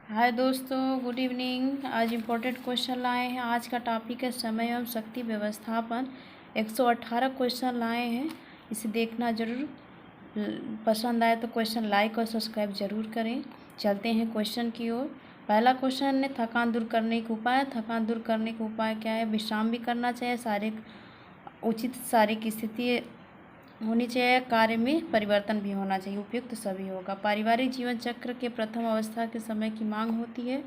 हाय दोस्तों, good evening. आज important question लाए हैं। आज का टॉपिक है समय एवं शक्ति व्यवस्थापन। 118 क्वेश्चन लाए हैं, इसे देखना जरूर। पसंद आए तो क्वेश्चन लाइक और सब्सक्राइब जरूर करें। चलते हैं क्वेश्चन की ओर। पहला क्वेश्चन है थकान दूर करने के उपाय। थकान दूर करने के उपाय क्या है? विश्राम भी करना चाहिए, उचित शारीरिक स्थिति होनी चाहिए, कार्य में परिवर्तन भी होना चाहिए, उपयुक्त सभी होगा। पारिवारिक जीवन चक्र के प्रथम अवस्था के समय की मांग होती है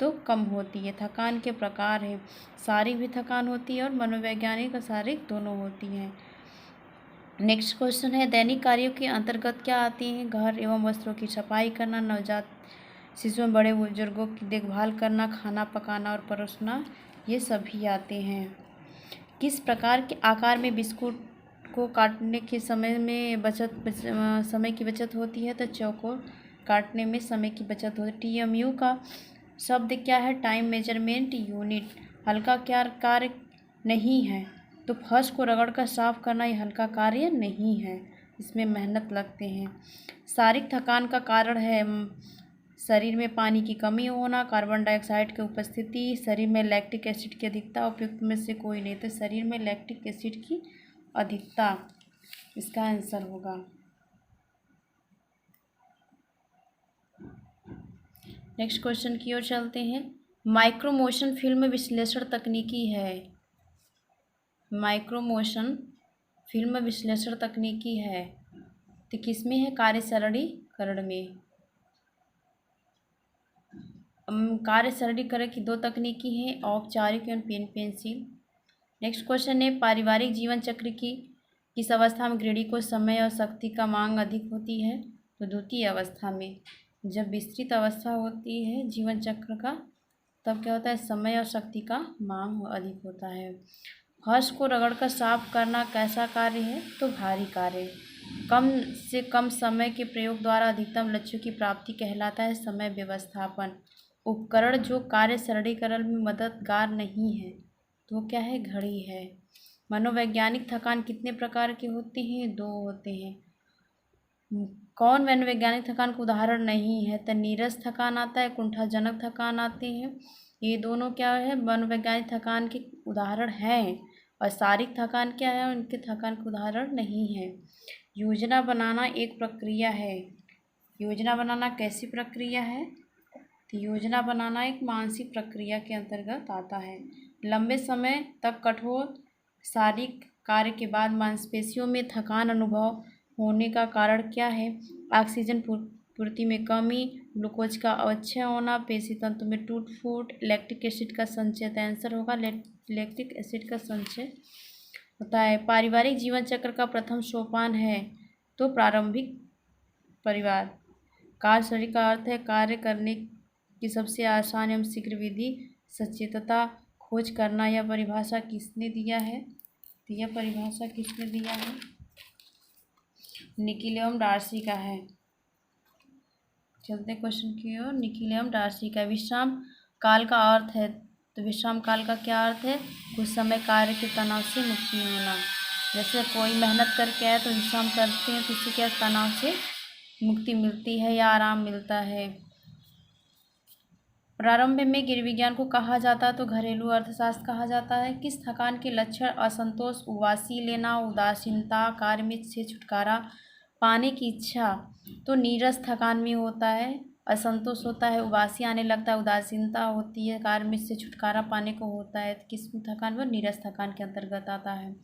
तो कम होती है। थकान के प्रकार है, शारीरिक भी थकान होती है और मनोवैज्ञानिक और शारीरिक दोनों होती है। नेक्स्ट क्वेश्चन है दैनिक कार्यों के अंतर्गत क्या आती हैं? घर एवं वस्त्रों की सफाई करना, नवजात शिशु में बड़े बुजुर्गों की देखभाल करना, खाना पकाना और परोसना, ये सभी आते हैं। किस प्रकार के आकार में बिस्कुट को काटने के समय की बचत होती है? तो चौकोर काटने में समय की बचत होती है। TMU का शब्द क्या है? Time measurement unit. हल्का क्या कार्य नहीं है? तो फर्श को रगड़कर साफ करना ये हल्का कार्य नहीं है, इसमें मेहनत लगते हैं। शारीरिक थकान का कारण है शरीर में पानी की कमी होना, कार्बन डाइऑक्साइड की उपस्थिति, शरीर में लैक्टिक एसिड की अधिकता। उपयुक्त में से कोई नहीं। तो शरीर में लैक्टिक एसिड की अधिकता इसका आंसर होगा। नेक्स्ट क्वेश्चन की ओर चलते हैं। माइक्रोमोशन फिल्म विश्लेषण तकनीकी है। माइक्रोमोशन फिल्म विश्लेषण तकनीकी है तो किसमें है? कार्यसरणीकरण में। कार्यसरणीकरण की दो तकनीकी हैं, औपचारिक एवं पेन पेंसिल। नेक्स्ट क्वेश्चन है पारिवारिक जीवन चक्र की किस अवस्था में गृहिणी को समय और शक्ति का मांग अधिक होती है? तो द्वितीय अवस्था में। जब विस्तृत अवस्था होती है जीवन चक्र का तब क्या होता है? समय और शक्ति का मांग अधिक होता है। फर्श को रगड़कर साफ करना कैसा कार्य है? तो भारी कार्य। कम से कम समय के प्रयोग द्वारा अधिकतम लक्ष्यों की प्राप्ति कहलाता है समय व्यवस्थापन। उपकरण जो कार्य सरलीकरण में मददगार नहीं है तो क्या है? घड़ी है। मनोवैज्ञानिक थकान कितने प्रकार के होते हैं? दो होते हैं। कौन मनोवैज्ञानिक थकान का उदाहरण नहीं है? तो नीरस थकान आता है, कुंठाजनक थकान आती है। ये दोनों क्या है? मनोवैज्ञानिक थकान के उदाहरण हैं। और शारीरिक थकान क्या है? उनके थकान का उदाहरण नहीं है। योजना बनाना एक प्रक्रिया है। योजना बनाना कैसी प्रक्रिया है? तो योजना बनाना एक मानसिक प्रक्रिया के अंतर्गत आता है। लंबे समय तक कठोर शारीरिक कार्य के बाद मांसपेशियों में थकान अनुभव होने का कारण क्या है? ऑक्सीजन पूर्ति में कमी, ग्लूकोज का अवक्षय होना, पेशी तंतु में टूट फूट, लैक्टिक एसिड का संचय। तो आंसर होगा लैक्टिक एसिड का संचय होता है। पारिवारिक जीवन चक्र का प्रथम सोपान है तो प्रारंभिक परिवार। कार्यशैली का अर्थ है कार्य करने की सबसे आसान एवं शीघ्र विधि। सचेतता खोज करना। यह परिभाषा किसने दिया है? तो यह परिभाषा किसने दिया है? निकिल एवं डार्सी का है। चलते क्वेश्चन की ओर। निकिल एवं डार्सी का विश्राम काल का अर्थ है। तो विश्राम काल का क्या अर्थ है? कुछ समय कार्य के तनाव से मुक्ति होना। जैसे कोई मेहनत करके आए तो विश्राम करते हैं तो इससे क्या तनाव से मुक्ति मिलती है या आराम मिलता है। प्रारंभ में गृह विज्ञान को कहा जाता है तो घरेलू अर्थशास्त्र कहा जाता है। किस थकान के लक्षण? असंतोष, उबासी लेना, उदासीनता, कार्य में से छुटकारा पाने की इच्छा। तो नीरस थकान में होता है, असंतोष होता है, उबासी आने लगता है, उदासीनता होती है, कार्य में से छुटकारा पाने को होता है। किस थकान में? नीरस थकान के अंतर्गत आता है।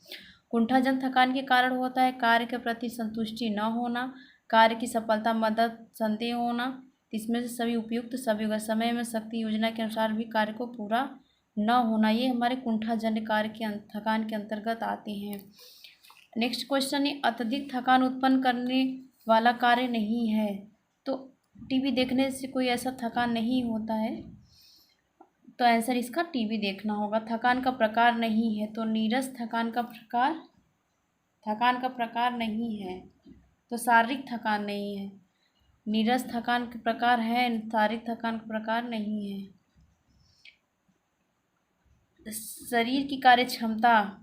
कुंठाजन थकान के कारण होता है कार्य के प्रति संतुष्टि न होना, कार्य की सफलता मदद संदेह होना। इसमें से सभी उपयुक्त सभी होगा। समय में शक्ति योजना के अनुसार भी कार्य को पूरा न होना, ये हमारे कुंठाजन्य कार्य के थकान के अंतर्गत आते हैं। नेक्स्ट क्वेश्चन है अत्यधिक थकान उत्पन्न करने वाला कार्य नहीं है। तो टीवी देखने से कोई ऐसा थकान नहीं होता है तो आंसर इसका टीवी देखना होगा। थकान का प्रकार नहीं है तो नीरस थकान का प्रकार नहीं है तो शारीरिक थकान नहीं है। नीरस थकान के प्रकार है, शारीरिक थकान का प्रकार नहीं है। शरीर की कार्य क्षमता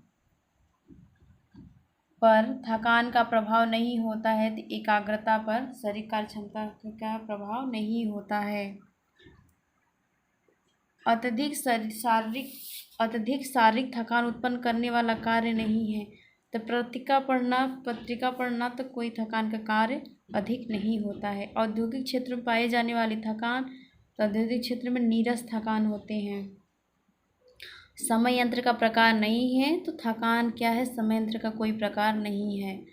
पर थकान का प्रभाव नहीं होता है तो एकाग्रता पर शरीर कार्य क्षमता का प्रभाव नहीं होता है। अत्यधिक शारीरिक थकान उत्पन्न करने वाला कार्य नहीं है। तो पत्रिका पढ़ना तो कोई थकान का कार्य अधिक नहीं होता है। औद्योगिक क्षेत्र में पाए जाने वाली थकान तो औद्योगिक क्षेत्र में नीरस थकान होते हैं। समय यंत्र का प्रकार नहीं है तो थकान क्या है, समय यंत्र का कोई प्रकार नहीं है।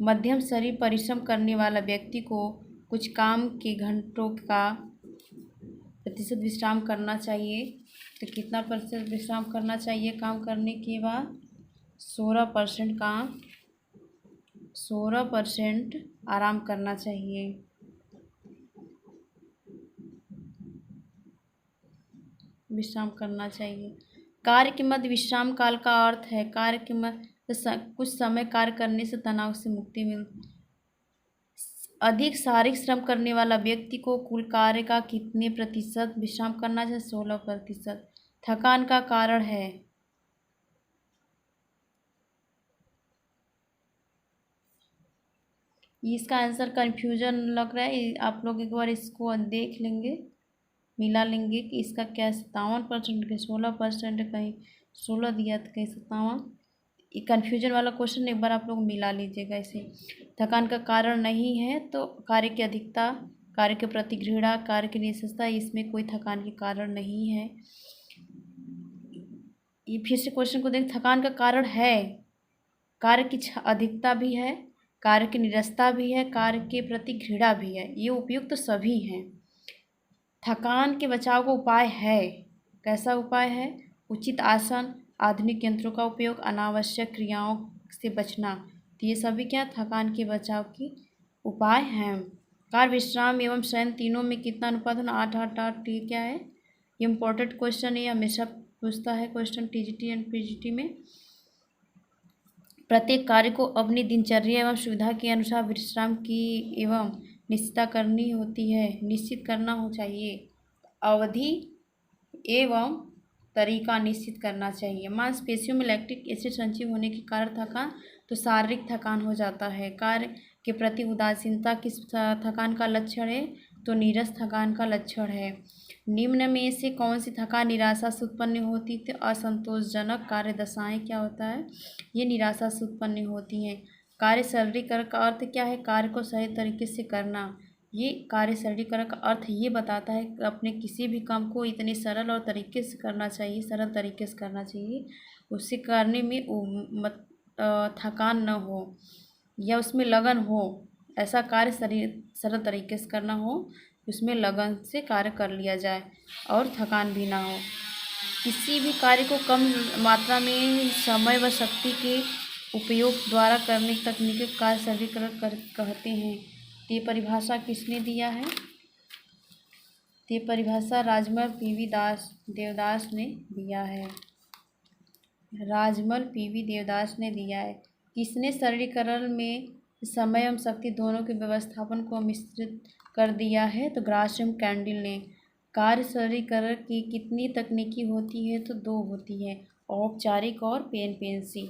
मध्यम शरीर परिश्रम करने वाला व्यक्ति को कुछ काम के घंटों का प्रतिशत विश्राम करना चाहिए। तो कितना प्रतिशत विश्राम करना चाहिए काम करने के बाद? 16% काम, 16% आराम करना चाहिए। विश्राम करना चाहिए। कार्य के मध्य विश्राम काल का अर्थ है कार्य के मध्य कुछ समय कार्य करने से तनाव से मुक्ति मिलती। अधिक शारीरिक श्रम करने वाला व्यक्ति को कुल कार्य का कितने प्रतिशत विश्राम करना चाहिए? 16%। थकान का कारण है इसका आंसर कन्फ्यूजन लग रहा है, आप लोग एक बार इसको देख लेंगे, मिला लेंगे कि इसका क्या 57% कहीं 16%, कहीं 16 दिया तो कहीं 57। ये कन्फ्यूजन वाला क्वेश्चन एक बार आप लोग मिला लीजिएगा इसे। थकान का कारण नहीं है तो कार्य की अधिकता, कार्य के प्रति घृणा, कार्य की निरस्तता, इसमें कोई थकान के कारण नहीं है। ये फिर से क्वेश्चन को देख, थकान का कारण है कार्य की अधिकता भी है, कार्य की निरस्तता भी है, कार्य के प्रति घृणा भी है। ये उपयुक्त तो सभी हैं। थकान के बचाव का उपाय है, कैसा उपाय है? उचित आसन, आधुनिक यंत्रों का उपयोग, अनावश्यक क्रियाओं से बचना। तो ये सभी क्या थकान के बचाव की उपाय हैं। कार्य, विश्राम एवं शयन तीनों में कितना अनुपात है? 8-8-8। ये क्या है? ये इम्पोर्टेंट क्वेश्चन है, हमेशा पूछता है क्वेश्चन टीजीटी एंड पीजीटी में। प्रत्येक कार्य को अपनी दिनचर्या एवं सुविधा के अनुसार विश्राम की एवं निश्चितता करनी होती है, निश्चित करना हो चाहिए। अवधि एवं तरीका निश्चित करना चाहिए। मांसपेशियों में लैक्टिक एसिड संचित होने के कारण थकान तो शारीरिक थकान हो जाता है। कार्य के प्रति उदासीनता किस थकान का लक्षण है? तो नीरस थकान का लक्षण है। निम्न में से कौन सी थकान निराशा से उत्पन्न होती थी? असंतोषजनक कार्य दशाएं क्या होता है? ये निराशा से उत्पन्न होती हैं। कार्य सरलीकरण का अर्थ क्या है? कार्य को सही तरीके से करना। ये कार्य सरलीकरण का अर्थ ये बताता है कि अपने किसी भी काम को इतने सरल और तरीके से करना चाहिए, सरल तरीके से करना चाहिए, उसे करने में थकान न हो या उसमें लगन हो। ऐसा कार्य सरल तरीके से करना हो, उसमें लगन से कार्य कर लिया जाए और थकान भी ना हो। किसी भी कार्य को कम मात्रा में समय व शक्ति के उपयोग द्वारा करने की तकनीक कार्य सरलीकरण कहते हैं। ये परिभाषा किसने दिया है? ये परिभाषा राजमल पीवी देवदास ने दिया है। राजमल पीवी देवदास ने दिया है। किसने सरलीकरण में समय एवं शक्ति दोनों के व्यवस्थापन को मिश्रित कर दिया है? तो ग्राशम कैंडिल ने। कार्य सरलीकरण की कितनी तकनीकी होती है? तो 2 होती है, औपचारिक और पेन पेंसिल।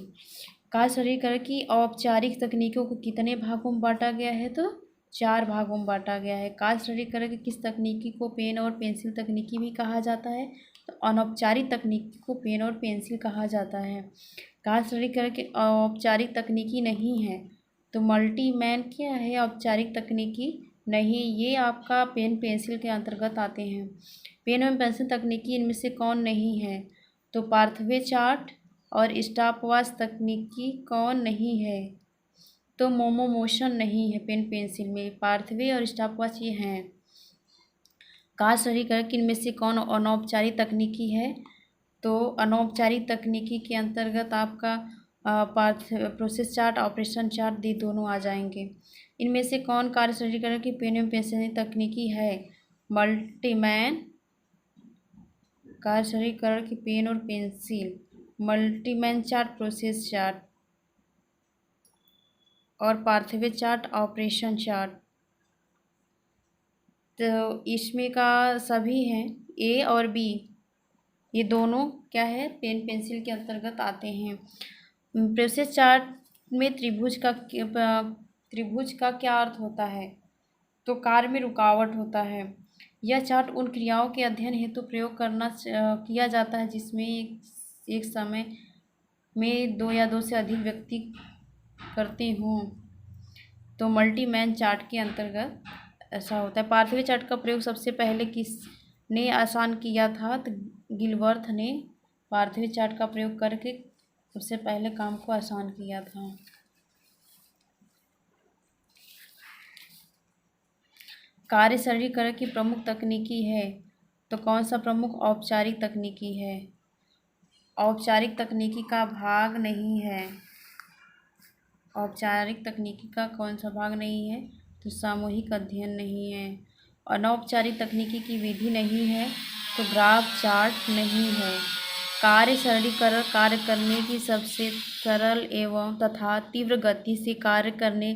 कार्य सरलीकरण की औपचारिक तकनीकों को कितने भागों में बांटा गया है? तो 4 भागों में बांटा गया है। कार्य सरलीकरण की किस तकनीकी को पेन और पेंसिल तकनीकी भी कहा जाता है? तो अनौपचारिक तकनीक को पेन और पेंसिल कहा जाता है। कार्य सरलीकरण की औपचारिक तकनीकी नहीं है तो मल्टीमैन क्या है? औपचारिक तकनीकी नहीं, ये आपका पेन पेंसिल के अंतर्गत आते हैं। पेन एवं पेंसिल तकनीकी इनमें से कौन नहीं है? तो पार्थवे चार्ट और स्टॉपवॉच तकनीकी कौन नहीं है? तो मोमो मोशन नहीं है पेन पेंसिल में, पार्थवे और स्टॉपवॉच ये हैं। कार्य सरलीकरण की इनमें से कौन अनौपचारिक तकनीकी है? तो अनौपचारिक तकनीकी के अंतर्गत आपका प्रोसेस चार्ट, ऑपरेशन चार्ट, ये दोनों आ जाएंगे। इनमें से कौन कार्य सरलीकरण की पेन एवं पेंसिल तकनीकी है? मल्टीमैन। कार्य सरलीकरण की पेन और पेंसिल, मल्टीमैन चार्ट, प्रोसेस चार्ट और पार्थवे चार्ट, ऑपरेशन चार्ट। तो इसमें का सभी हैं ए और बी, ये दोनों क्या है? पेन पेंसिल के अंतर्गत आते हैं। प्रोसेस चार्ट में त्रिभुज का क्या अर्थ होता है? तो कार्य में रुकावट होता है। यह चार्ट उन क्रियाओं के अध्ययन हेतु प्रयोग किया जाता है जिसमें एक समय में दो या दो से अधिक व्यक्ति करते हों, तो मल्टी मैन चार्ट के अंतर्गत ऐसा होता है। पार्थवी चार्ट का प्रयोग सबसे पहले किसने आसान किया था? तो गिलवर्थ ने पार्थवी चार्ट का प्रयोग करके सबसे पहले काम को आसान किया था। कार्य सरलीकरण की प्रमुख तकनीकी है, तो कौन सा प्रमुख? औपचारिक तकनीकी है। औपचारिक तकनीकी का भाग नहीं है। औपचारिक तकनीकी का कौन सा भाग नहीं है? तो सामूहिक अध्ययन नहीं है। अनौपचारिक तकनीकी की विधि नहीं है, तो ग्राफ चार्ट नहीं है। कार्य सरलीकरण कार्य करने की सबसे सरल एवं तथा तीव्र गति से कार्य करने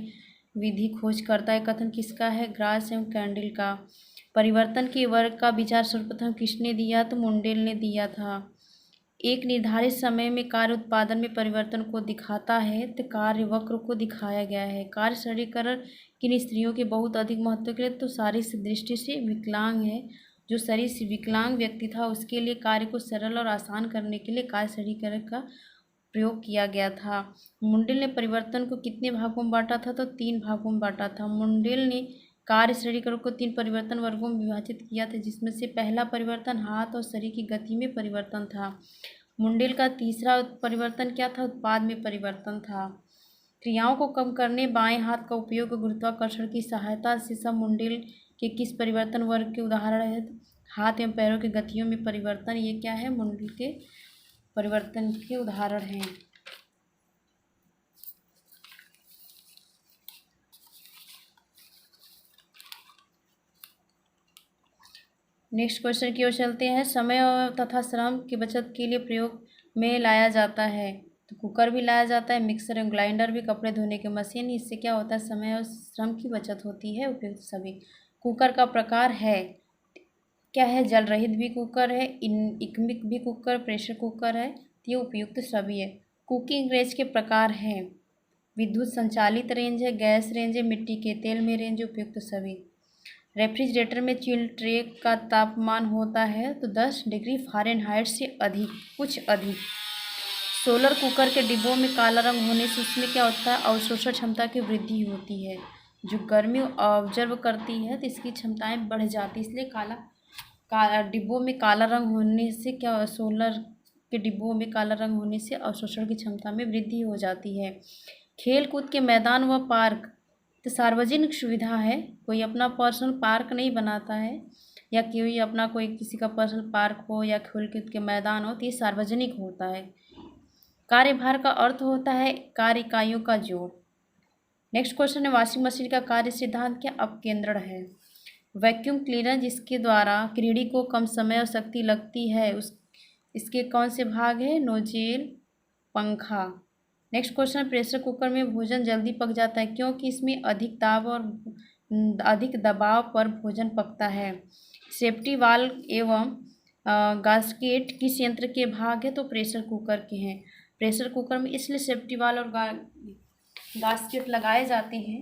विधि खोज करता है। कथन किसका है? ग्रास एवं कैंडिल का। परिवर्तन के वर्ग का विचार सर्वप्रथम किसने दिया? तो मुंडेल ने दिया था। एक निर्धारित समय में कार्य उत्पादन में परिवर्तन को दिखाता है, तो कार्य वक्र को दिखाया गया है। कार्य सरलीकरण किन स्त्रियों के बहुत अधिक महत्व के लिए? तो शारीरिक दृष्टि से विकलांग है। जो शरीर से विकलांग व्यक्ति था उसके लिए कार्य को सरल और आसान करने के लिए कार्य सरलीकरण का प्रयोग किया गया था। मुंडेल ने परिवर्तन को कितने भागों में बांटा था? तो 3 भागों में बांटा था। मुंडेल ने कार्य सरलीकरण को 3 परिवर्तन वर्गों में विभाजित किया था, जिसमें से पहला परिवर्तन हाथ और शरीर की गति में परिवर्तन था। मुंडेल का तीसरा परिवर्तन क्या था? उत्पाद में परिवर्तन था। क्रियाओं को कम करने बाएं हाथ का उपयोग गुरुत्वाकर्षण की सहायता से सब मुंडेल के किस परिवर्तन वर्ग के उदाहरण है? हाथ एवं पैरों की गतियों में परिवर्तन, ये क्या है? मुंडेल के परिवर्तन के उदाहरण हैं। नेक्स्ट क्वेश्चन की ओर चलते हैं। समय तथा श्रम की बचत के लिए प्रयोग में लाया जाता है, तो कुकर भी लाया जाता है, मिक्सर एवं ग्राइंडर भी, कपड़े धोने की मशीन। इससे क्या होता है? समय और श्रम की बचत होती है। उपयुक्त सभी। कुकर का प्रकार है क्या है? जल रहित भी कुकर है, इकमिक भी कुकर, प्रेशर कुकर है, तो ये उपयुक्त सभी है। कुकिंग रेंज के प्रकार हैं, विद्युत संचालित रेंज है, गैस रेंज है, मिट्टी के तेल में रेंज, उपयुक्त सभी। रेफ्रिजरेटर में चिल ट्रे का तापमान होता है तो 10 डिग्री फ़ारेनहाइट से अधिक, कुछ अधिक। सोलर कुकर के डिब्बों में काला रंग होने से उसमें क्या होता है? अवशोषण क्षमता की वृद्धि होती है। जो गर्मी ऑब्जर्व करती है तो इसकी क्षमताएं बढ़ जाती है, इसलिए डिब्बों में काला रंग होने से क्या? सोलर के डिब्बों में काला रंग होने से अवशोषण की क्षमता में वृद्धि हो जाती है। खेल कूद के मैदान व पार्क तो सार्वजनिक सुविधा है, कोई अपना पर्सनल पार्क नहीं बनाता है, या कोई अपना कोई किसी का पर्सनल पार्क हो या खेल कूद के मैदान हो, तो ये सार्वजनिक होता है। कार्यभार का अर्थ होता है कार्य इकाइयों का जोड़। नेक्स्ट क्वेश्चन है, वॉशिंग मशीन का कार्य सिद्धांत क्या? अपकेंद्रण है। वैक्यूम क्लीनर जिसके द्वारा क्रीड़ी को कम समय और शक्ति लगती है, इसके कौन से भाग है? नोजेल, पंखा। नेक्स्ट क्वेश्चन, प्रेशर कुकर में भोजन जल्दी पक जाता है क्योंकि इसमें अधिक दाब और अधिक दबाव पर भोजन पकता है। सेफ्टी वाल्व एवं गास्केट किस यंत्र के भाग है? तो प्रेशर कुकर के हैं। प्रेशर कुकर में इसलिए सेफ्टी वाल्व और गास्केट लगाए जाते हैं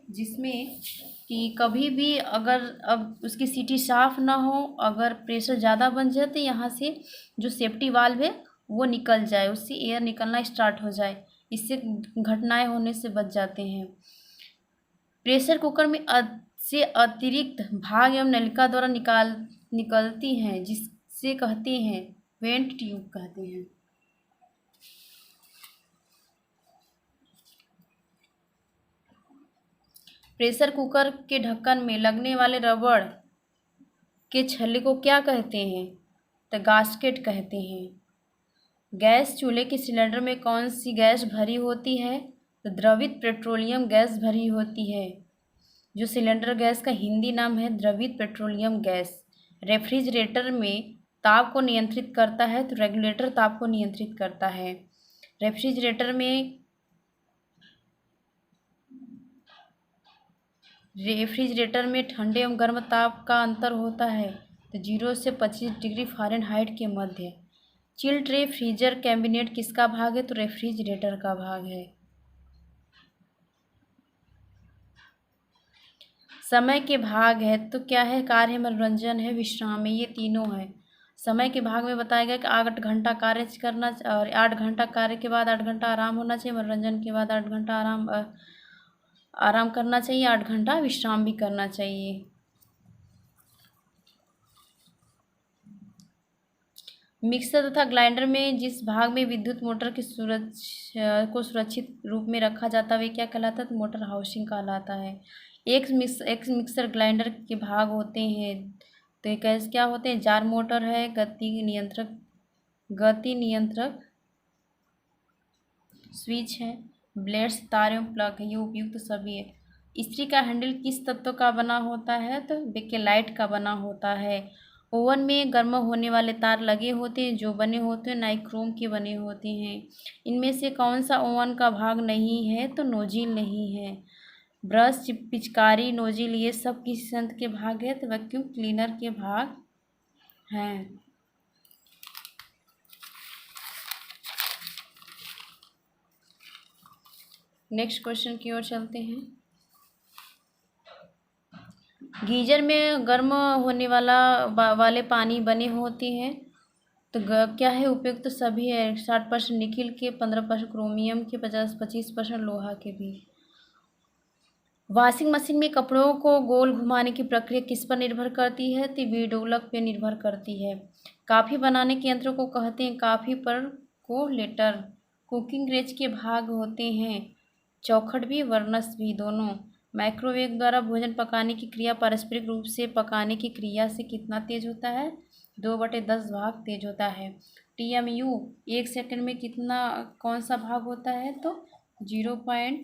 जिसमें कि कभी भी अगर अब उसकी सीटी साफ़ ना हो, अगर प्रेशर ज़्यादा बन जाए तो यहाँ से जो सेफ्टी वाल्व है वो निकल जाए, उससे एयर निकलना स्टार्ट हो जाए, इससे घटनाएं होने से बच जाते हैं। प्रेशर कुकर में से अतिरिक्त भाग एवं नलिका द्वारा निकलती हैं जिससे कहते हैं वेंट ट्यूब कहते हैं। प्रेशर कुकर के ढक्कन में लगने वाले रबड़ के छल्ले को क्या कहते हैं? तो गास्केट कहते हैं। गैस चूल्हे के सिलेंडर में कौन सी गैस भरी होती है? तो द्रवित पेट्रोलियम गैस भरी होती है। जो सिलेंडर गैस का हिंदी नाम है द्रवित पेट्रोलियम गैस। रेफ्रिजरेटर में ताप को नियंत्रित करता है तो रेगुलेटर ताप को नियंत्रित करता है। रेफ्रिजरेटर में ठंडे एवं गर्म ताप का अंतर होता है तो 0 से 25 डिग्री फ़ारेनहाइट के मध्य। चिल ट्रे फ्रीजर कैबिनेट किसका भाग है? तो रेफ्रिजरेटर का भाग है। समय के भाग है तो क्या है, कार्य है, मनोरंजन है, विश्राम है, ये तीनों है। समय के भाग में बताया गया कि 8 घंटा कार्य करना और 8 घंटा कार्य के बाद 8 घंटा आराम होना चाहिए, मनोरंजन के बाद 8 घंटा आराम करना चाहिए, 8 घंटा विश्राम भी करना चाहिए। मिक्सर तथा ग्राइंडर में जिस भाग में विद्युत मोटर की सुरक्षित रूप में रखा जाता है वे क्या कहलाता है, तो मोटर हाउसिंग कहलाता है। एक मिक्सर ग्राइंडर के भाग होते हैं, तो ये कैसे क्या होते हैं, जार मोटर है, गति नियंत्रक स्विच है, ब्लेड्स, तार एवं प्लग है, ये उपयुक्त सभी है। इस्त्री का हैंडल किस तत्व का बना होता है, तो बेकेलाइट का बना होता है। ओवन में गर्म होने वाले तार लगे होते हैं जो बने होते हैं नाइक्रोम के बने होते हैं। इनमें से कौन सा ओवन का भाग नहीं है, तो नोजिल नहीं है। ब्रश, पिचकारी, नोजिल ये सब किस यंत्र के भाग है, तो वैक्यूम क्लीनर के भाग हैं। नेक्स्ट क्वेश्चन की ओर चलते हैं। गीजर में गर्म होने वाले पानी बने होते हैं, तो क्या है, उपयुक्त तो सभी है। 60% निकिल के, 15% क्रोमियम के, 25% लोहा के भी। वॉशिंग मशीन में कपड़ों को गोल घुमाने की प्रक्रिया किस पर निर्भर करती है, तो विडोलक पे निर्भर करती है। कॉफ़ी बनाने के यंत्र को कहते हैं कॉफ़ी परकोलेटर। कुकिंग रेंज के भाग होते हैं चौखट भी, वर्नस भी, दोनों। माइक्रोवेव द्वारा भोजन पकाने की क्रिया पारस्परिक रूप से पकाने की क्रिया से कितना तेज होता है, 2/10 भाग तेज होता है। TMU 1 सेकंड में कितना कौन सा भाग होता है, तो 0.